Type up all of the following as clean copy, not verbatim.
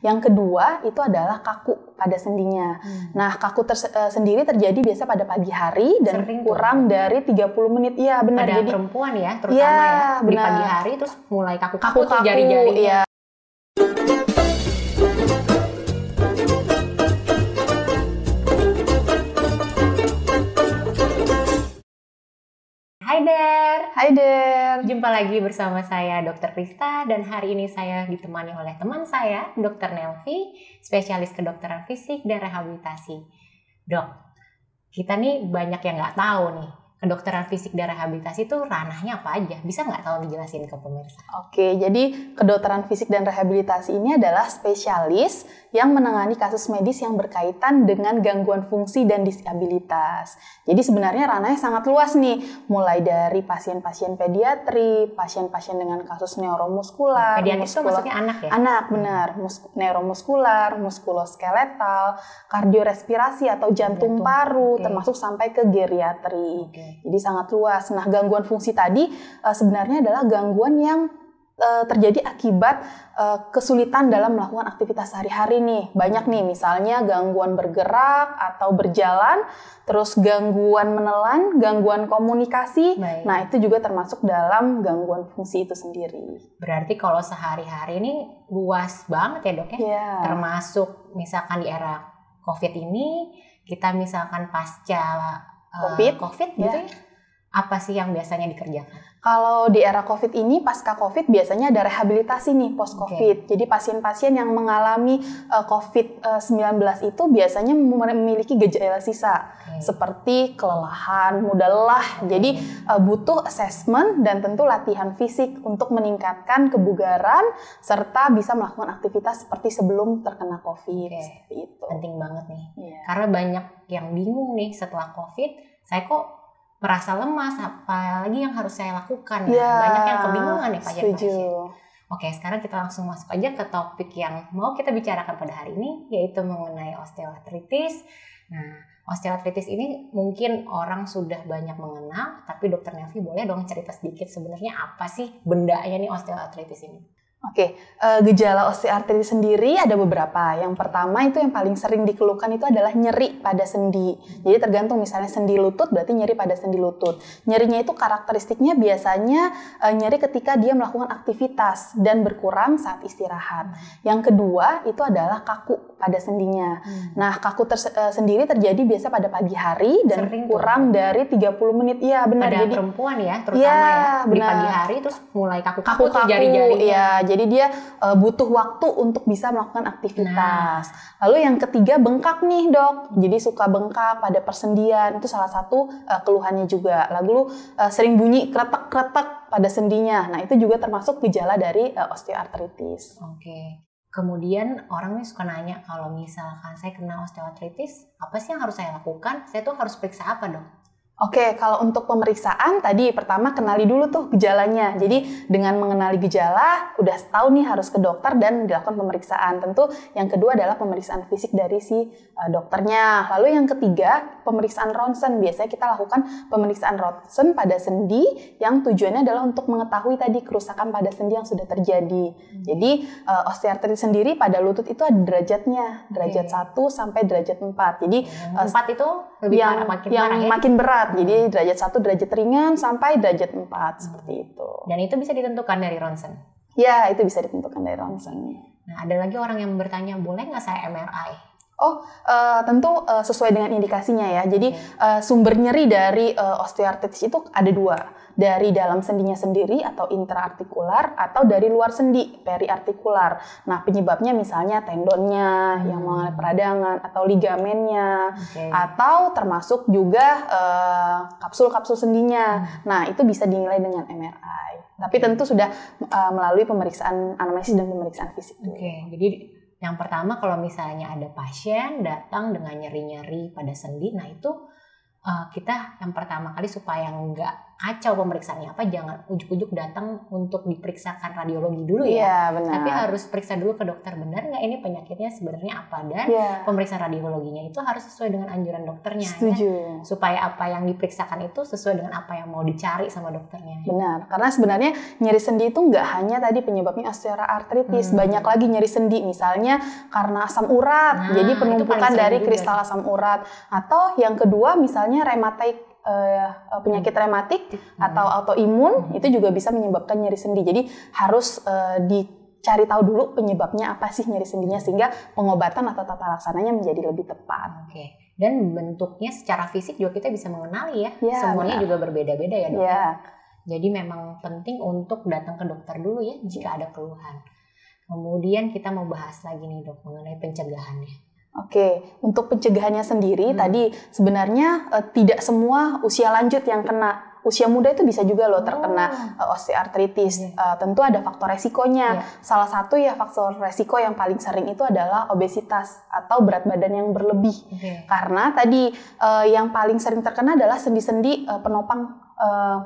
Yang kedua itu adalah kaku pada sendinya. Nah, kaku sendiri terjadi biasa pada pagi hari dan Sering kurang dari 30 menit. Iya, benar. Pada Jadi perempuan ya, terutama ya. Di benar. pagi hari terus mulai kaku-kaku tuh Kaku-kaku, jari-jarinya. iya. Hai there. Der. Jumpa lagi bersama saya Dr. Krista dan hari ini saya ditemani oleh teman saya Dr. Nelvi, spesialis kedokteran fisik dan rehabilitasi. Dok, kita nih banyak yang nggak tahu nih, kedokteran fisik dan rehabilitasi itu ranahnya apa aja? Bisa nggak tolong dijelasin ke pemirsa? Oke, jadi kedokteran fisik dan rehabilitasi ini adalah spesialis yang menangani kasus medis yang berkaitan dengan gangguan fungsi dan disabilitas. Jadi sebenarnya ranahnya sangat luas nih, mulai dari pasien-pasien pediatri, pasien-pasien dengan kasus neuromuskular. Pediatri itu maksudnya anak ya? Anak, benar. Neuromuskular, muskuloskeletal, kardiorespirasi atau jantung paru, termasuk sampai ke geriatri. Jadi sangat luas. Nah, gangguan fungsi tadi sebenarnya adalah gangguan yang terjadi akibat kesulitan dalam melakukan aktivitas sehari-hari nih. Banyak nih, misalnya gangguan bergerak atau berjalan, terus gangguan menelan, gangguan komunikasi. Baik. Nah, itu juga termasuk dalam gangguan fungsi itu sendiri. Berarti kalau sehari-hari ini luas banget ya dok ya? Iya. Termasuk misalkan di era COVID ini, kita misalkan pasca COVID gitu ya? Apa sih yang biasanya dikerjakan? Kalau di era COVID ini, pasca COVID biasanya ada rehabilitasi nih, post-COVID. Jadi pasien-pasien yang mengalami COVID-19 itu biasanya memiliki gejala sisa. Seperti kelelahan, mudah lelah. Jadi butuh assessment dan tentu latihan fisik untuk meningkatkan kebugaran serta bisa melakukan aktivitas seperti sebelum terkena COVID. Seperti itu. Penting banget nih. Karena banyak yang bingung nih setelah COVID, saya kok merasa lemas, apalagi yang harus saya lakukan. Banyak yang kebingungan nih pasien-pasien. Oke, sekarang kita langsung masuk aja ke topik yang mau kita bicarakan pada hari ini, yaitu mengenai osteoartritis. Nah, osteoartritis ini mungkin orang sudah banyak mengenal, tapi Dr. Nelvi boleh dong cerita sedikit sebenarnya apa sih bendanya nih osteoartritis ini? Oke, gejala osteoartritis sendiri ada beberapa. Yang pertama itu yang paling sering dikeluhkan itu adalah nyeri pada sendi. Jadi tergantung, misalnya sendi lutut berarti nyeri pada sendi lutut. Nyerinya itu karakteristiknya biasanya nyeri ketika dia melakukan aktivitas dan berkurang saat istirahat. Yang kedua itu adalah kaku pada sendinya. Nah, kaku sendiri terjadi biasa pada pagi hari dan Sering kurang dari 30 menit. Iya, benar. Pada perempuan ya, terutama ya. Di pagi hari terus mulai kaku-kaku tuh jari-jarinya. Iya, jadi dia butuh waktu untuk bisa melakukan aktivitas. Lalu yang ketiga bengkak nih dok. Jadi suka bengkak pada persendian, itu salah satu keluhannya juga. Lalu sering bunyi kretek-kretek pada sendinya. Nah, itu juga termasuk gejala dari osteoartritis. Oke. Kemudian orang nih suka nanya, kalau misalkan saya kena osteoartritis, apa sih yang harus saya lakukan? Saya tuh harus periksa apa dong? Oke, kalau untuk pemeriksaan tadi pertama kenali dulu tuh gejalanya. Jadi dengan mengenali gejala, udah tahu nih harus ke dokter dan dilakukan pemeriksaan. Tentu yang kedua adalah pemeriksaan fisik dari si dokternya. Lalu yang ketiga, pemeriksaan ronsen. Biasanya kita lakukan pemeriksaan ronsen pada sendi yang tujuannya adalah untuk mengetahui tadi kerusakan pada sendi yang sudah terjadi. Jadi osteoartritis sendiri pada lutut itu ada derajatnya, derajat 1 sampai derajat 4. Jadi 4 itu lebih makin berat. Jadi derajat 1 derajat ringan sampai derajat 4 seperti itu. Dan itu bisa ditentukan dari ronsen? Ya, itu bisa ditentukan dari ronsen. Nah, ada lagi orang yang bertanya, boleh nggak saya MRI? Tentu sesuai dengan indikasinya ya. Jadi sumber nyeri dari osteoartritis itu ada dua. Dari dalam sendinya sendiri atau intraartikular atau dari luar sendi, periartikular. Nah, penyebabnya misalnya tendonnya yang mengalami peradangan atau ligamennya atau termasuk juga kapsul-kapsul sendinya. Nah, itu bisa dinilai dengan MRI. Tapi tentu sudah melalui pemeriksaan anamnesis dan pemeriksaan fisik dulu. Jadi yang pertama kalau misalnya ada pasien datang dengan nyeri-nyeri pada sendi, nah itu kita yang pertama kali supaya nggak kacau pemeriksaannya apa, jangan ujuk-ujuk datang untuk diperiksakan radiologi dulu Iya, benar. Tapi harus periksa dulu ke dokter, benar nggak ini penyakitnya sebenarnya apa, dan pemeriksaan radiologinya itu harus sesuai dengan anjuran dokternya. Setuju. Ya? Supaya apa yang diperiksakan itu sesuai dengan apa yang mau dicari sama dokternya. Benar, karena sebenarnya nyeri sendi itu nggak hanya tadi penyebabnya osteoartritis, banyak lagi nyeri sendi, misalnya karena asam urat, jadi penumpukan dari kristal asam urat, atau yang kedua misalnya rematik, penyakit rematik atau autoimun itu juga bisa menyebabkan nyeri sendi. Jadi harus dicari tahu dulu penyebabnya apa sih nyeri sendinya, sehingga pengobatan atau tata laksananya menjadi lebih tepat. Oke. Dan bentuknya secara fisik juga kita bisa mengenali ya. Semuanya juga berbeda-beda ya dok. Jadi memang penting untuk datang ke dokter dulu ya jika ada keluhan. Kemudian kita mau bahas lagi nih dok mengenai pencegahannya. Oke, untuk pencegahannya sendiri tadi sebenarnya tidak semua usia lanjut yang kena. Usia muda itu bisa juga loh terkena osteoartritis. Tentu ada faktor resikonya. Salah satu ya faktor resiko yang paling sering itu adalah obesitas atau berat badan yang berlebih. Karena tadi yang paling sering terkena adalah sendi-sendi penopang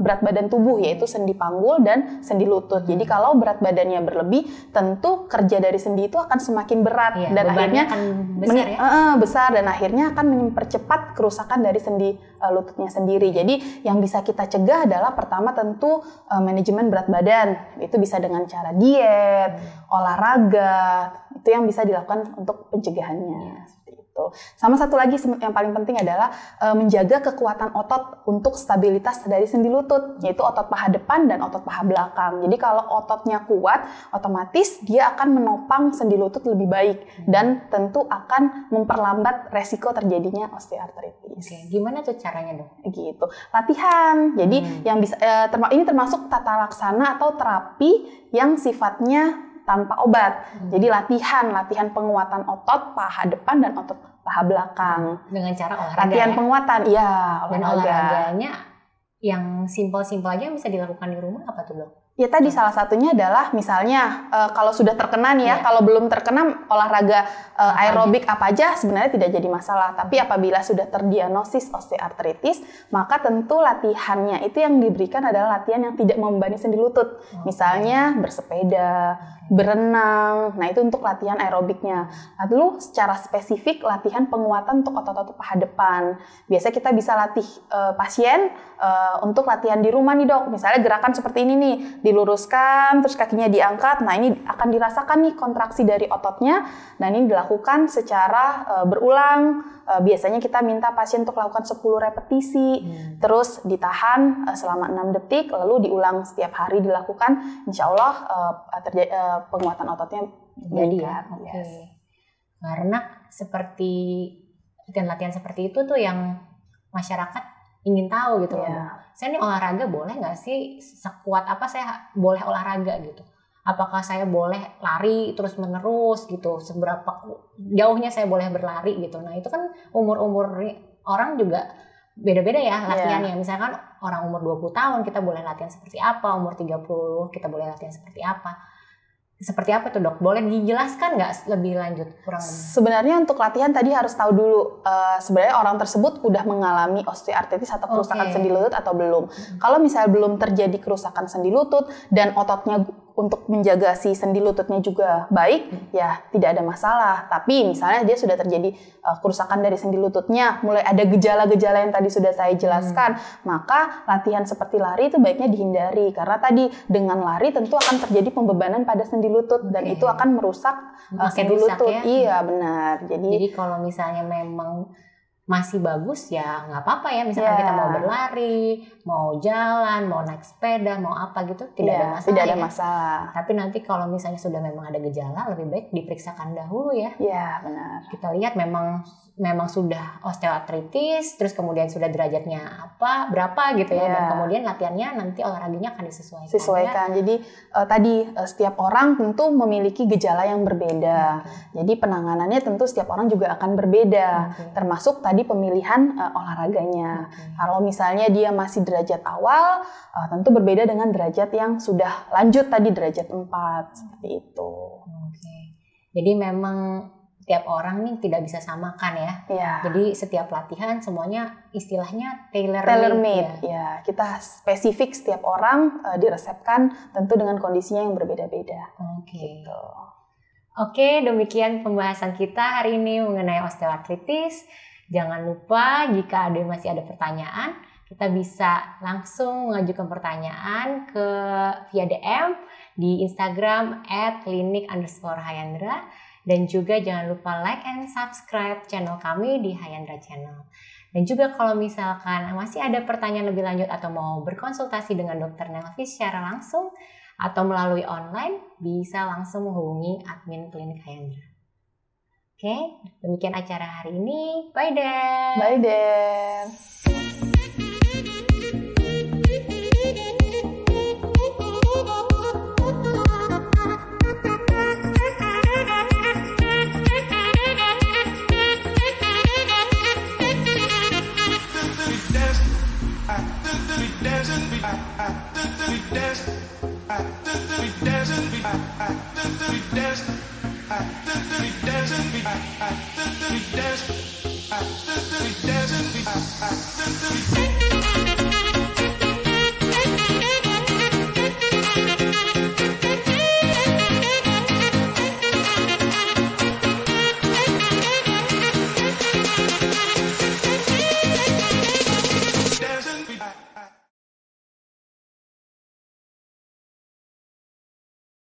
berat badan tubuh, yaitu sendi panggul dan sendi lutut. Jadi kalau berat badannya berlebih, tentu kerja dari sendi itu akan semakin berat dan akhirnya akan besar besar dan akhirnya akan mempercepat kerusakan dari sendi lututnya sendiri. Jadi yang bisa kita cegah adalah pertama tentu manajemen berat badan. Itu bisa dengan cara diet, olahraga. Itu yang bisa dilakukan untuk pencegahannya. Sama satu lagi yang paling penting adalah menjaga kekuatan otot untuk stabilitas dari sendi lutut, yaitu otot paha depan dan otot paha belakang. Jadi kalau ototnya kuat, otomatis dia akan menopang sendi lutut lebih baik dan tentu akan memperlambat resiko terjadinya osteoartritis. Gimana tuh caranya dok? Gitu, latihan. Jadi yang bisa ini termasuk tata laksana atau terapi yang sifatnya tanpa obat. Jadi latihan penguatan otot paha depan dan otot paha belakang. Dengan cara olahraga. Latihan penguatan, iya, olahraga. Dan olahraganya yang simpel-simpel aja yang bisa dilakukan di rumah apa tuh dok? Ya tadi salah satunya adalah misalnya kalau sudah terkena nih ya, kalau belum terkena olahraga aerobik apa aja sebenarnya tidak jadi masalah. Tapi apabila sudah terdiagnosis osteoartritis, maka tentu latihannya itu yang diberikan adalah latihan yang tidak membebani sendi lutut. Misalnya bersepeda, berenang, nah itu untuk latihan aerobiknya. Lalu secara spesifik latihan penguatan untuk otot-otot paha depan. Biasanya kita bisa latih pasien untuk latihan di rumah nih dok. Misalnya gerakan seperti ini nih, diluruskan, terus kakinya diangkat. Nah ini akan dirasakan nih kontraksi dari ototnya, dan ini dilakukan secara berulang. Biasanya kita minta pasien untuk lakukan 10 repetisi, terus ditahan selama 6 detik, lalu diulang setiap hari dilakukan. Insya Allah penguatan ototnya meningkat. Karena seperti latihan-latihan seperti itu tuh yang masyarakat ingin tahu gitu loh. Saya nih olahraga boleh nggak sih? Sekuat apa saya boleh olahraga gitu? Apakah saya boleh lari terus menerus gitu? Seberapa jauhnya saya boleh berlari gitu? Nah itu kan umur-umur orang juga beda-beda ya latihannya. Misalkan orang umur 20 tahun kita boleh latihan seperti apa? Umur 30 kita boleh latihan seperti apa? Seperti apa tuh dok? Boleh dijelaskan nggak lebih lanjut? Sebenarnya untuk latihan tadi harus tahu dulu sebenarnya orang tersebut udah mengalami osteoartritis atau kerusakan sendi lutut atau belum. Kalau misalnya belum terjadi kerusakan sendi lutut dan ototnya untuk menjaga si sendi lututnya juga baik, ya tidak ada masalah. Tapi misalnya dia sudah terjadi kerusakan dari sendi lututnya, mulai ada gejala-gejala yang tadi sudah saya jelaskan, maka latihan seperti lari itu baiknya dihindari. Karena tadi dengan lari tentu akan terjadi pembebanan pada sendi lutut dan itu akan merusak sendi lutut. Ya? Iya benar. Jadi kalau misalnya memang masih bagus ya nggak apa-apa ya, misalkan kita mau berlari, mau jalan, mau naik sepeda, mau apa gitu tidak ada masalah. Tidak ada masalah. Tapi nanti kalau misalnya sudah memang ada gejala, lebih baik diperiksakan dahulu ya. Iya benar. Kita lihat memang sudah osteoartritis, terus kemudian sudah derajatnya berapa gitu ya, dan kemudian latihannya nanti olahraganya akan disesuaikan. Jadi tadi setiap orang tentu memiliki gejala yang berbeda. Jadi penanganannya tentu setiap orang juga akan berbeda, termasuk tadi pemilihan olahraganya. Kalau misalnya dia masih derajat awal, tentu berbeda dengan derajat yang sudah lanjut tadi derajat 4 seperti itu. Jadi memang tiap orang nih tidak bisa samakan ya. Jadi setiap latihan semuanya istilahnya tailor-made. Ya, kita spesifik setiap orang diresepkan tentu dengan kondisinya yang berbeda-beda. Gitu. Oke, demikian pembahasan kita hari ini mengenai osteoartritis. Jangan lupa jika masih ada pertanyaan, kita bisa langsung mengajukan pertanyaan via DM di Instagram @klinik_Hayandra. Dan juga jangan lupa like and subscribe channel kami di Hayandra Channel. Dan juga kalau misalkan masih ada pertanyaan lebih lanjut atau mau berkonsultasi dengan Dr. Nelvi secara langsung atau melalui online, bisa langsung menghubungi admin Klinik Hayandra. Oke, demikian acara hari ini. Bye deh. Bye deh. We dancing.